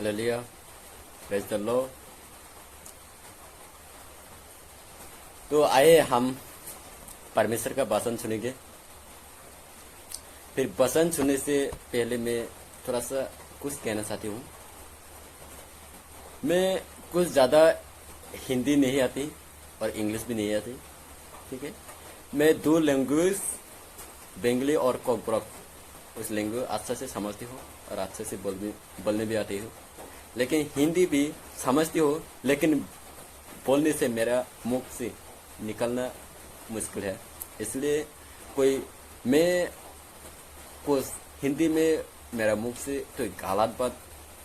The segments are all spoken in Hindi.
Hallelujah, praise the Lord. तो आइए हम परमेश्वर का वचन सुनेंगे। फिर वचन सुनने से पहले मैं थोड़ा सा कुछ कहना चाहती हूँ। मैं कुछ ज़्यादा हिंदी नहीं आती और इंग्लिश भी नहीं आती, ठीक है। मैं दो लैंग्वेज बंगाली और कोकबरक उस लैंग्वेज अच्छा से समझती हूँ और अच्छे से बोलने भी आती हूँ। लेकिन हिंदी भी समझती हूँ, लेकिन बोलने से मेरा मुख से निकलना मुश्किल है। इसलिए मैं कुछ हिंदी में मेरा मुख से तो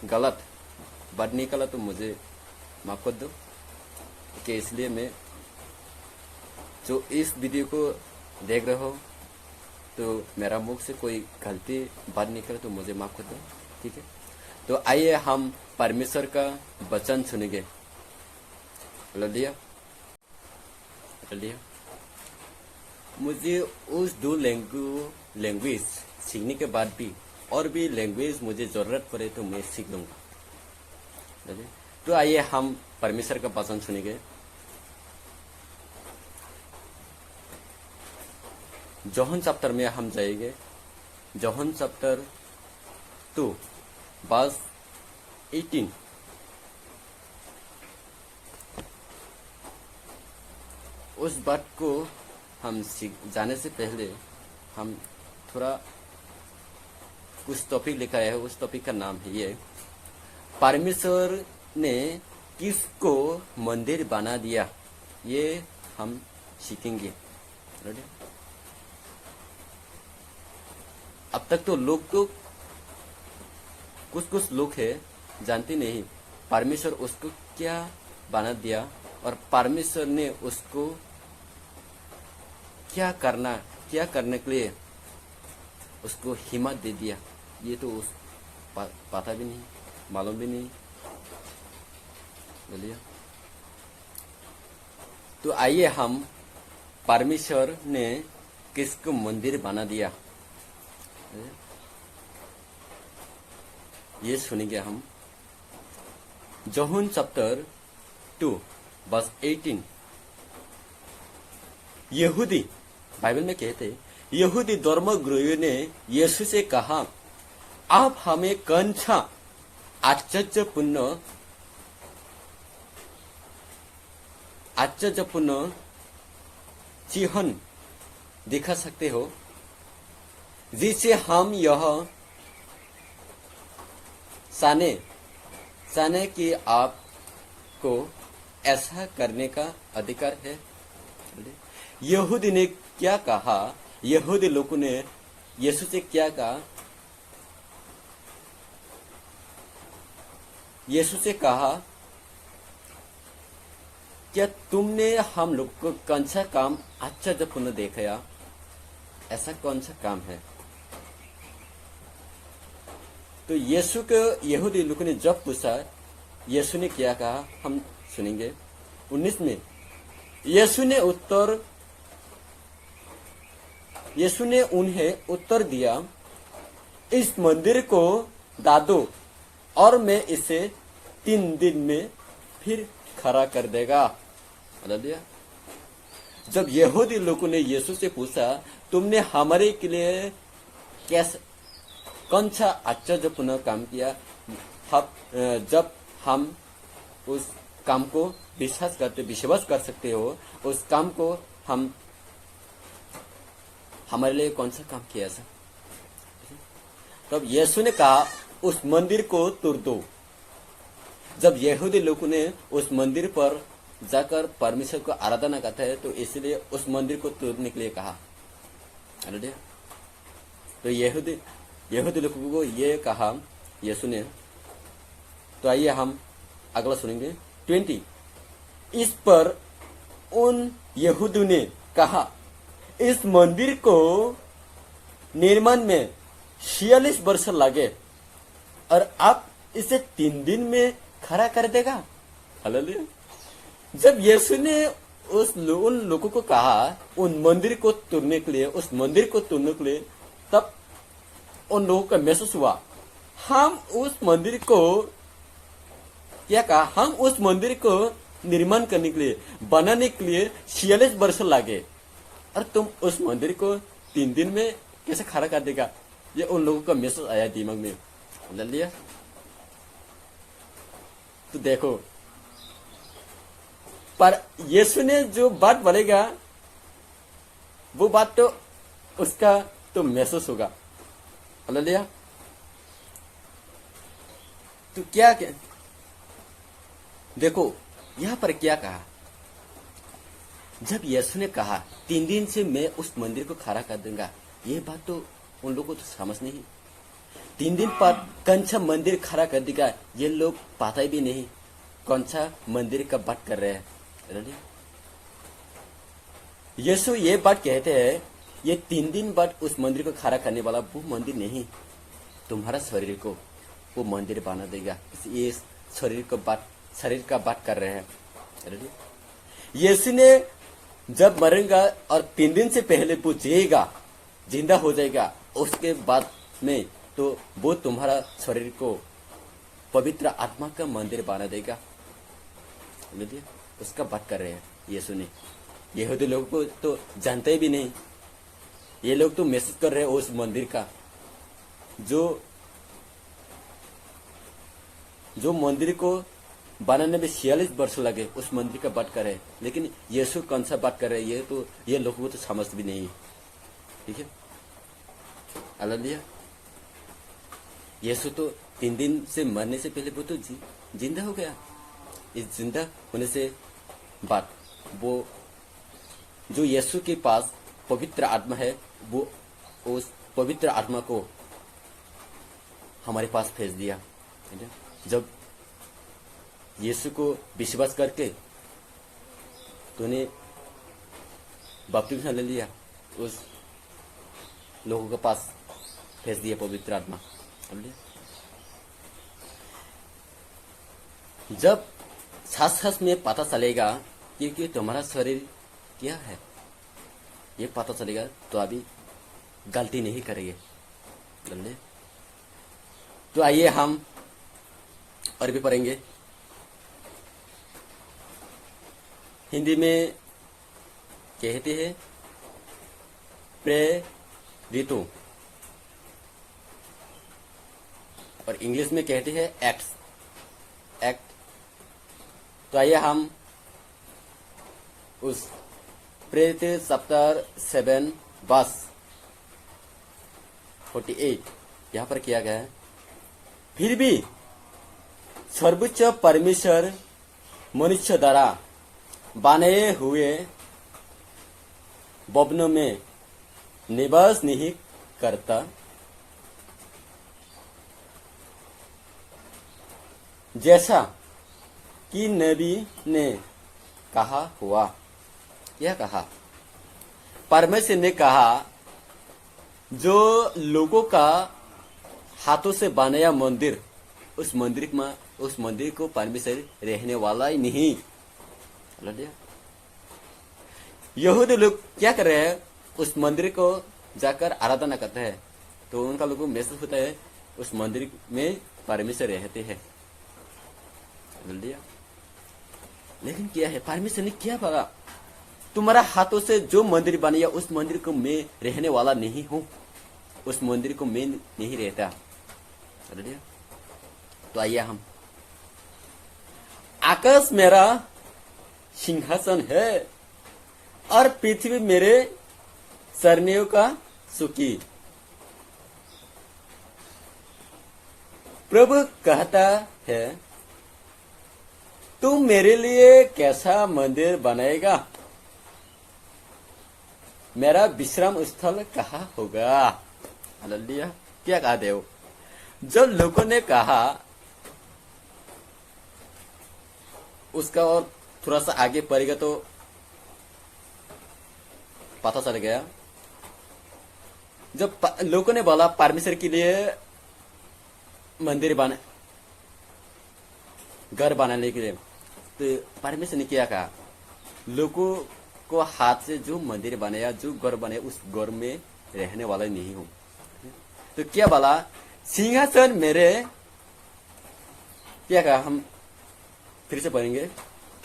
गलत बात निकला तो मुझे माफ कर दो, कि इसलिए मैं जो इस वीडियो को देख रहे हो तो मेरा मुख से कोई गलती बात निकले तो मुझे माफ कर दो, ठीक है। तो आइए हम परमेश्वर का वचन सुनेंगे। Hallelujah, hallelujah. मुझे उस दो लैंग्वेज सीखने के बाद भी और भी लैंग्वेज मुझे जरूरत पड़े तो मैं सीख लूंगा। तो आइए हम परमेश्वर का वचन सुनेंगे। जोहन चैप्टर में हम जाएंगे। John chapter 2 verse 18। उस बात को हम जाने से पहले हम थोड़ा कुछ टॉपिक लिखा है। उस टॉपिक का नाम है ये, परमेश्वर ने किसको मंदिर बना दिया। ये हम सीखेंगे। अब तक तो लोग को कुछ लोग है जानते नहीं परमेश्वर उसको क्या बना दिया और परमेश्वर ने उसको क्या करने के लिए उसको हिम्मत दे दिया। ये तो उस पता भी नहीं, मालूम भी नहीं। बोलिए। तो आइए हम परमेश्वर ने किसको मंदिर बना दिया ये सुनेंगे हम। John chapter 2 verse 18। यहूदी बाइबल में कहते, यहूदी धर्मगुरुओं ने यीशु से कहा, आप हमें कौन सा आश्चर्यपूर्ण चिन्ह दिखा सकते हो जिससे हम यह जाने कि आपको ऐसा करने का अधिकार है। यहूदी ने क्या कहा? यहूदी लोगों ने यीशु से क्या कहा? यीशु से कहा, क्या तुमने हम लोग को कौन सा काम आश्चर्यपूर्ण देखा? ऐसा कौन सा काम है? तो यीशु को यहूदी लोगों ने जब पूछा, यीशु ने क्या कहा हम सुनेंगे 19 में। यीशु ने उन्हें उत्तर दिया, इस मंदिर को ढा दो और मैं इसे 3 दिन में फिर खड़ा कर देगा। हालेलुया। जब यहूदी लोगों ने यीशु से पूछा, तुमने हमारे के लिए कौन सा आश्चर्यपूर्ण काम किया? जब हम उस काम को विश्वास कर सकते हो, उस काम को हम हमारे लिए कौन सा काम किया सर? तब यीशु ने कहा, उस मंदिर को तोड़ दो। जब यहूदी लोगों ने उस मंदिर पर जाकर परमेश्वर को आराधना करता है तो इसलिए उस मंदिर को तोड़ने के लिए कहा। तो यहूदी लोगों को ये कहा यीशु ने। तो आइए हम अगला सुनेंगे 20। इस पर उन यहूदियों ने कहा, इस मंदिर को निर्माण में 46 वर्ष लगे और आप इसे 3 दिन में खड़ा कर देगा। हालेलुया। जब यीशु ने उन लोगों को कहा उन मंदिर को तोड़ने के लिए, तब उन लोगों का महसूस हुआ, हम उस मंदिर को क्या कहा, हम उस मंदिर को निर्माण करने के लिए, बनाने के लिए 46 वर्ष लगे, और तुम उस मंदिर को 3 दिन में कैसे खड़ा कर देगा। ये उन लोगों का मैसेज आया दिमाग में, ले लिया। तो देखो, पर यीशु ने जो बात बोलेगा वो बात तो उसका तो मैसेज होगा, ले लिया। तो क्या देखो यहां पर क्या कहा, जब यीशु ने कहा 3 दिन से मैं उस मंदिर को खड़ा कर दूंगा, ये बात तो उन लोगों को तो समझ नहीं। 3 दिन पर कौन सा मंदिर खड़ा कर देगा, ये लोग पता ही भी नहीं कौन सा मंदिर का बात कर रहे हैं। यीशु ये बात कहते हैं, ये 3 दिन बाद उस मंदिर को खड़ा करने वाला वो मंदिर नहीं, तुम्हारा शरीर को वो मंदिर बना देगा। ये शरीर का बात कर रहे हैं। यीशु ने जब मरेगा और 3 दिन से पहले वो जिएगा, जिंदा हो जाएगा, उसके बाद में तो वो तुम्हारा शरीर को पवित्र आत्मा का मंदिर बना देगा। उसका बात कर रहे हैं यीशु ने। यहूदी लोगों को तो जानते भी नहीं, ये लोग तो मैसेज कर रहे हैं उस मंदिर का, जो मंदिर को बनाने में 46 वर्ष लगे, उस मंदिर का बात कर रहे हैं। लेकिन यीशु कौन सा बात कर रहे हैं, ये लोगों को तो समझ भी नहीं। ठीक है, हालेलुया। यीशु तो 3 दिन से मरने से पहले वो तो जिंदा हो गया। इस जिंदा होने से बात, वो जो यीशु के पास पवित्र आत्मा है, वो उस पवित्र आत्मा को हमारे पास भेज दिया। जब यीशु को विश्वास करके तूने बपतिस्मा ले लिया, उस लोगों के पास भेज दिया पवित्र आत्मा। जब सांस में पता चलेगा कि तुम्हारा शरीर क्या है, ये पता चलेगा तो अभी गलती नहीं करेंगे। तो आइए हम और भी पढ़ेंगे। हिंदी में कहते हैं प्रेरितों, और इंग्लिश में कहते हैं एक्ट। तो आइए हम उस प्रेरित चैप्टर 7 वर्स 48 यहां पर किया गया है। फिर भी सर्वोच्च परमेश्वर मनुष्य द्वारा बनाए हुए भवनों में निवास नहीं करता, जैसा कि नबी ने कहा हुआ। यह कहा, परमेश्वर ने कहा, जो लोगों का हाथों से बनाया मंदिर, उस मंदिर को परमेश्वर रहने वाला ही नहीं। यहूदी लोग क्या कर रहे हैं, उस मंदिर को जाकर आराधना करते हैं, तो उनका लोगों को महसूस होता है उस मंदिर में परमेश्वर रहते हैं। लेकिन क्या है, परमेश्वर ने क्या बोला, तुम्हारा हाथों से जो मंदिर बनाया, उस मंदिर को मैं रहने वाला नहीं हूं, उस मंदिर को मैं नहीं रहता। तो आइए हम, आकाश मेरा सिंहासन है और पृथ्वी मेरे चरनियों का सुकी। प्रभु कहता है, तुम मेरे लिए कैसा मंदिर बनाएगा, मेरा विश्राम स्थल कहाँ होगा। हालेलुया। क्या कहा देव, जब लोगों ने कहा, उसका और थोड़ा सा आगे पड़ेगा तो पता चल गया। जब लोगों ने बोला परमेश्वर के लिए मंदिर बना, घर बनाने के लिए, तो परमेश्वर ने क्या कहा, लोगों को हाथ से जो मंदिर बनाया, जो घर बनाया, उस घर में रहने वाला नहीं हूं। तो क्या बोला, सिंहासन मेरे, क्या कहा, हम फिर से पढ़ेंगे।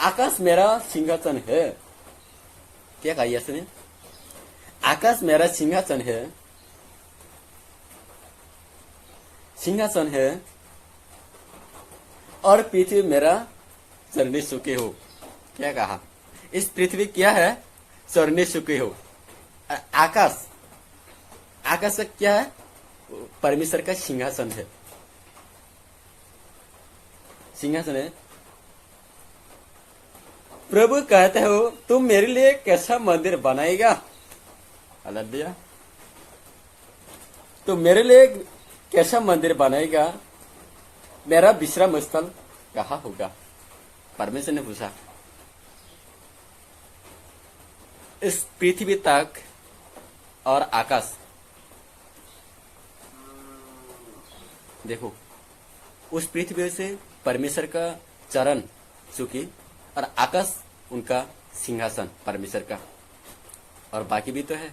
आकाश मेरा सिंहासन है। क्या कहा इसने? आकाश मेरा सिंहासन है, सिंहासन है, और पृथ्वी मेरा चरनी सूखे हो। क्या कहा? इस पृथ्वी क्या है? चरनी सूखे हो। आकाश, आकाश का क्या है? परमेश्वर का सिंहासन है, सिंहासन है। प्रभु कहते हो तुम मेरे लिए कैसा मंदिर बनाएगा? हालेलुया। तुम मेरे लिए कैसा मंदिर बनाएगा? मेरा विश्राम स्थल कहाँ होगा? परमेश्वर ने पूछा। इस पृथ्वी तक और आकाश, देखो, उस पृथ्वी से परमेश्वर का चरण चूकी, और आकाश उनका सिंहासन परमेश्वर का, और बाकी भी तो है।